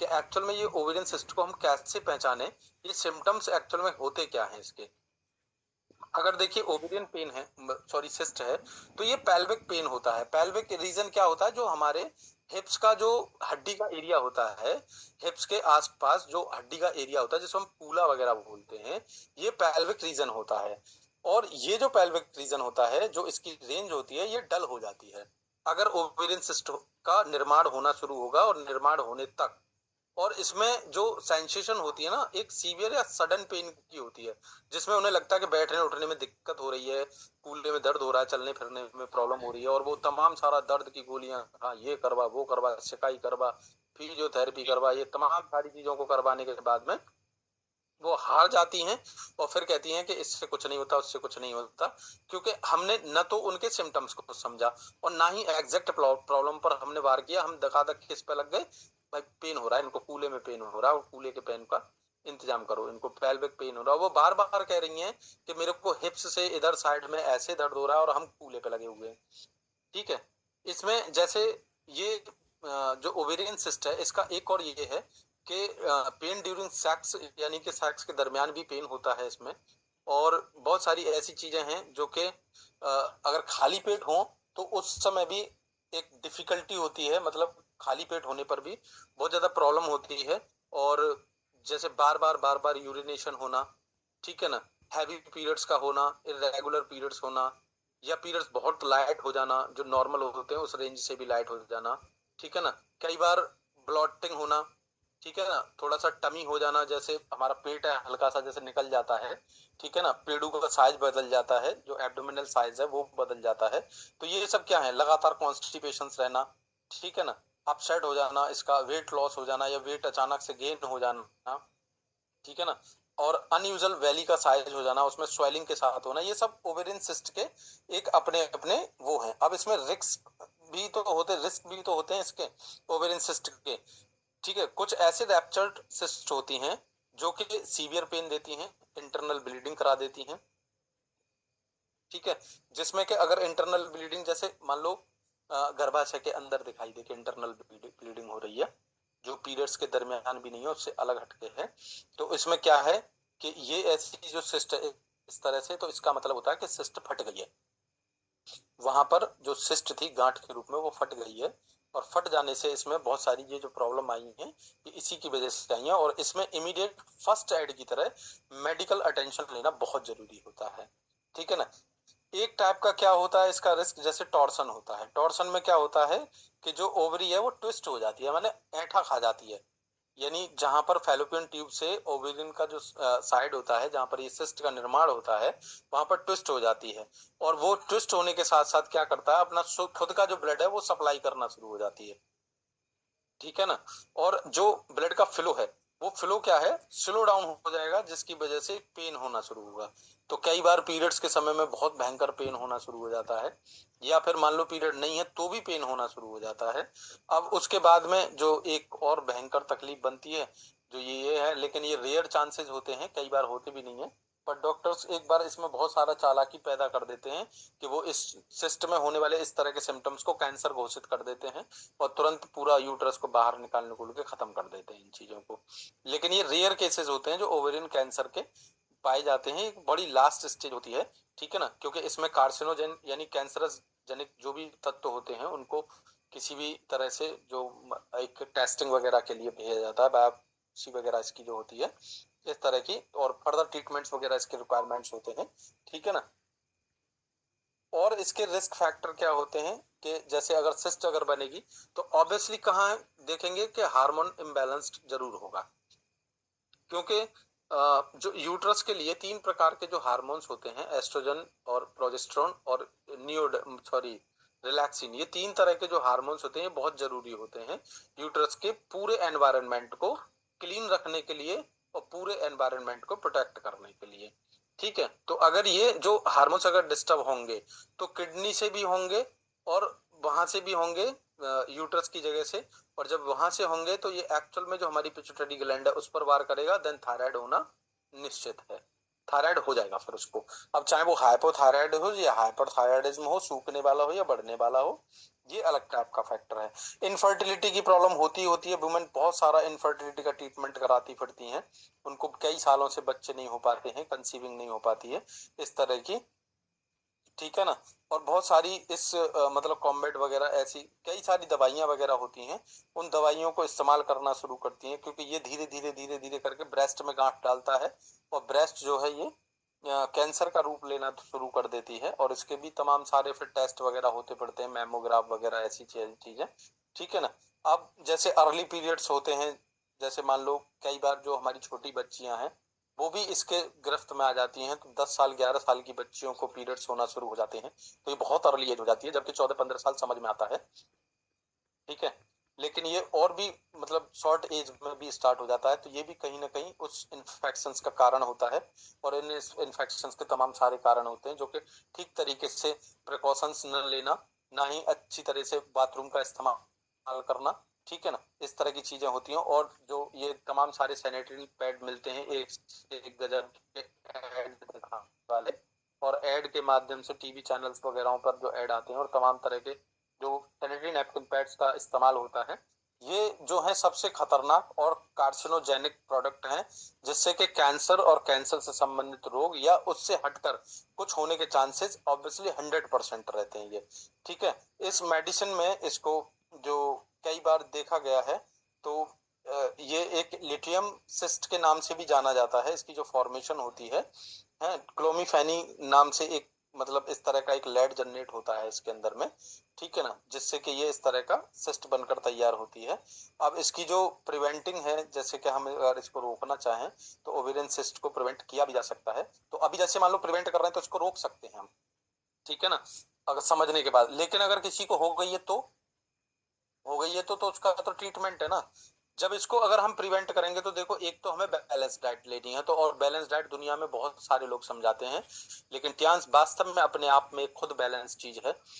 कि एक्चुअल में ये ओवेरियन सिस्ट को हम कैसे पहचाने, ये सिम्टम्स एक्चुअल में होते क्या हैं इसके। अगर देखिए ओवेरियन पेन है, सॉरी सिस्ट है, तो ये पेल्विक पेन होता है। पेल्विक रीजन क्या होता है, जो हमारे हिप्स का जो हड्डी का एरिया होता है, हिप्स के आसपास जो हड्डी का एरिया होता है जिसको हम कूला वगैरह बोलते हैं, ये पेल्विक रीजन होता है। और ये जो पेल्विक रीजन होता है, जो इसकी रेंज होती है, ये डल हो जाती है अगर ओवेरियन सिस्ट का निर्माण होना शुरू होगा, और निर्माण होने तक। और इसमें जो सेंसेशन होती है ना, एक सीवियर या सडन पेन की होती है, जिसमें उन्हें लगता है कि बैठने उठने में दिक्कत हो रही है, कूलने में दर्द हो रहा है, चलने फिरने में प्रॉब्लम हो रही है, और वो तमाम सारा दर्द की गोलियां, हाँ ये करवा, वो करवा, सिकाई करवा, फिजियोथेरेपी करवा, ये तमाम सारी चीजों को करवाने के बाद में वो हार जाती हैं, और फिर कहती हैं कि इससे कुछ नहीं होता, उससे कुछ नहीं होता, क्योंकि हमने न तो उनके सिम्टम्स को समझा और ना ही एग्जैक्ट प्रॉब्लम पर हमने वार किया। हम धकाधक किस पे लग गए, भाई पेन हो रहा है इनको, कूले में पेन हो रहा है, और कूले के पेन का इंतजाम करो, इनको पेल्विक पेन हो रहा है। वो बार बार कह रही हैं कि मेरे को हिप्स से इधर साइड में ऐसे दर्द हो रहा है, और हम कूले पे लगे हुए हैं। ठीक है। इसमें जैसे ये जो ओवेरियन सिस्ट है, इसका एक और ये है कि पेन ड्यूरिंग सेक्स, यानी कि सेक्स के दरमियान भी पेन होता है इसमें। और बहुत सारी ऐसी चीजें हैं जो कि अगर खाली पेट हो तो उस समय भी एक डिफिकल्टी होती है, मतलब खाली पेट होने पर भी बहुत ज्यादा प्रॉब्लम होती है। और जैसे बार बार यूरिनेशन होना, ठीक है ना, हैवी पीरियड्स का होना, इरेगुलर पीरियड्स होना, या पीरियड्स बहुत लाइट हो जाना, जो नॉर्मल होते हैं उस रेंज से भी लाइट हो जाना, ठीक है ना। कई बार ब्लॉटिंग होना, ठीक है ना, थोड़ा सा टमी हो जाना, जैसे हमारा पेट है हल्का सा जैसे निकल जाता है, ठीक है ना, पेड़ों का साइज बदल जाता है, जो एब्डोमिनल साइज है वो बदल जाता है। तो ये सब क्या है, लगातार कॉन्स्टिपेशन रहना, ठीक है ना, अपसेट हो जाना, इसका वेट लॉस हो जाना, या वेट अचानक से गेन हो जाना, ठीक है ना, और अनयूजुअल वैली का साइज हो जाना, उसमें स्वेलिंग के साथ होना, ये सब ओवेरियन सिस्ट के एक अपने अपने वो हैं। अब इसमें रिस्क भी तो होते हैं इसके, ओवेरियन सिस्ट के। ठीक है, कुछ ऐसे रैप्चर्ड सिस्ट होती हैं जो कि सीवियर पेन देती हैं, इंटरनल ब्लीडिंग करा देती हैं, ठीक है, जिसमें कि अगर इंटरनल ब्लीडिंग जैसे मान लो गर्भाशय के अंदर दिखाई दे कि इंटरनल ब्लीडिंग हो रही है, जो पीरियड्स के दरमियान भी नहीं है, उससे अलग हटके है, तो इसमें क्या है कि ये ऐसी जो सिस्ट है इस तरह से, तो इसका मतलब होता है कि सिस्ट फट गई है, वहां पर जो सिस्ट थी गांठ के रूप में वो फट गई है। और फट जाने से इसमें बहुत सारी ये जो प्रॉब्लम आई है ये इसी की वजह से आई है, और इसमें इमीडिएट फर्स्ट एड की तरह मेडिकल अटेंशन लेना बहुत जरूरी होता है, ठीक है ना। एक टाइप का क्या होता है इसका रिस्क, जैसे टॉर्सन होता है। टॉर्सन में क्या होता है कि जो ओवरी है वो ट्विस्ट हो जाती है, माने ऐंठा खा जाती है, यानी जहां पर फैलोपियन ट्यूब से ओवेरियन का जो साइड होता है, जहां पर ये सिस्ट का निर्माण होता है, वहां पर ट्विस्ट हो जाती है। और वो ट्विस्ट होने के साथ साथ क्या करता है, अपना खुद का जो ब्लड है वो सप्लाई करना शुरू हो जाती है, ठीक है ना। और जो ब्लड का फ्लो है वो फ्लो क्या है, स्लो डाउन हो जाएगा, जिसकी वजह से पेन होना शुरू होगा। तो कई बार पीरियड्स के समय में बहुत भयंकर पेन होना शुरू हो जाता है, या फिर मान लो पीरियड नहीं है तो भी पेन होना शुरू हो जाता है। अब उसके बाद में जो एक और भयंकर तकलीफ बनती है, जो ये है, लेकिन ये रेयर चांसेस होते हैं, कई बार होते भी नहीं है, पर डॉक्टर्स एक बार इसमें बहुत सारा चालाकी पैदा कर देते हैं कि वो इस सिस्ट में होने वाले इस तरह के सिम्टम्स को कैंसर घोषित कर देते हैं, और तुरंत पूरा यूट्रस को बाहर निकालने को लेकर खत्म कर देते हैं इन चीजों को। लेकिन ये रेयर केसेस होते हैं जो ओवेरियन कैंसर के पाए जाते हैं, एक बड़ी लास्ट स्टेज होती है, ठीक है ना, क्योंकि इसमें कार्सिनोजेन यानी कैंसरस जनिक जो भी तत्व होते हैं उनको किसी भी तरह से जो एक टेस्टिंग वगैरह के लिए भेजा जाता है, बायोप्सी वगैरह इसकी जो होती है इस तरह की, और फर्दर ट्रीटमेंट्स वगैरह इसके रिक्वायरमेंट्स होते हैं, ठीक है ना। और इसके रिस्क फैक्टर क्या होते हैं कि जैसे अगर सिस्ट अगर बनेगी तो ऑब्वियसली कहाँ देखेंगे कि हार्मोन इम्बैलेंस्ड जरूर होगा, क्योंकि जो यूट्रस के लिए तीन प्रकार के जो हार्मोन्स होते हैं, एस्ट्रोजन और प्रोजेस्टेरोन और नियोड सॉरी रिलैक्सिन, ये तीन तरह के जो हार्मोन्स होते हैं बहुत जरूरी होते हैं यूट्रस के पूरे एनवायरनमेंट को क्लीन रखने के लिए और पूरे एनवायरनमेंट को प्रोटेक्ट करने के लिए, ठीक है। तो अगर ये जो हार्मोन्स अगर डिस्टर्ब होंगे तो किडनी से भी होंगे, और वहां से भी होंगे यूट्रस की जगह से, और जब वहां से होंगे तो ये एक्चुअल में जो हमारी पिट्यूटरी ग्लैंड है उस पर वार करेगा, देन थायराइड होना निश्चित है, थायराइड हो जाएगा फिर उसको। अब चाहे वो हाइपोथायराइड हो या हाइपरथायराइडिज्म हो, सूखने वाला हो या बढ़ने वाला हो, ये अलग टाइप का फैक्टर है। इनफर्टिलिटी की प्रॉब्लम होती है, वुमेन बहुत सारा इनफर्टिलिटी का ट्रीटमेंट कराती फिरती हैं, उनको कई सालों से बच्चे नहीं हो पाते हैं, कंसीविंग नहीं हो पाती है, इस तरह की, ठीक है ना। और बहुत सारी इस मतलब कॉम्बेट वगैरह ऐसी कई सारी दवाइयां वगैरह होती हैं, उन दवाइयों को इस्तेमाल करना शुरू करती हैं, क्योंकि ये धीरे धीरे करके ब्रेस्ट में गांठ डालता है, और ब्रेस्ट जो है ये कैंसर का रूप लेना शुरू कर देती है, और इसके भी तमाम सारे फिर टेस्ट वगैरह होते पड़ते हैं, मैमोग्राफ वगैरह ऐसी चीजें, ठीक है ना। अब जैसे अर्ली पीरियड्स होते हैं, जैसे मान लो कई बार जो हमारी छोटी बच्चियां हैं वो भी इसके गिरफ्त में आ जाती हैं, तो 10 साल 11 साल की बच्चियों को पीरियड्स होना शुरू हो जाते हैं, तो ये बहुत अर्ली एज हो जाती है, जबकि 14-15 साल समझ में आता है, ठीक है। लेकिन ये और भी मतलब शॉर्ट एज में भी स्टार्ट हो जाता है, तो ये भी कहीं ना कहीं उस इन्फेक्शंस का कारण होता है, और इन इन्फेक्शंस के तमाम सारे कारण होते हैं, जो कि ठीक तरीके से प्रिकॉशंस न लेना, ना ही अच्छी तरह से बाथरूम का इस्तेमाल करना, ठीक है ना, इस तरह की चीजें होती हैं। और जो ये तमाम सारे सैनिटरी पैड मिलते हैं एक गजब के ऐड वाले, और ऐड के माध्यम से टीवी चैनल्स वगैरह पर जो ऐड आते हैं, और तमाम तरह के जो सैनिटरी नैपकिन पैड्स का इस्तेमाल होता है, ये जो है सबसे खतरनाक और कार्सिनोजेनिक प्रोडक्ट हैं, जिससे कि कैंसर और कैंसर से संबंधित रोग या उससे हटकर कुछ होने के चांसेस ऑब्वियसली 100% रहते हैं ये, ठीक है। इस मेडिसिन में इसको जो कई बार देखा गया है, तो ये एक लिथियम सिस्ट के नाम से भी जाना जाता है, इसकी जो फॉर्मेशन होती है क्लोमिफेनी नाम से एक मतलब इस तरह का एक लेड जनरेट होता है इसके अंदर में, ठीक है ना, जिससे कि ये इस तरह का सिस्ट बनकर तैयार होती है। अब इसकी जो प्रिवेंटिंग है, जैसे कि हम अगर इसको रोकना चाहें तो ओवेरियन सिस्ट को प्रिवेंट किया भी जा सकता है, तो अभी जैसे मान लो प्रिवेंट कर रहे हैं तो इसको रोक सकते हैं हम, ठीक है ना, अगर समझने के बाद। लेकिन अगर किसी को हो गई है तो उसका तो ट्रीटमेंट है ना। जब इसको अगर हम प्रिवेंट करेंगे तो देखो, एक तो हमें बैलेंस डाइट लेनी है, तो और बैलेंस डाइट दुनिया में बहुत सारे लोग समझाते हैं, लेकिन ट्यांस वास्तव में अपने आप में खुद बैलेंस चीज है।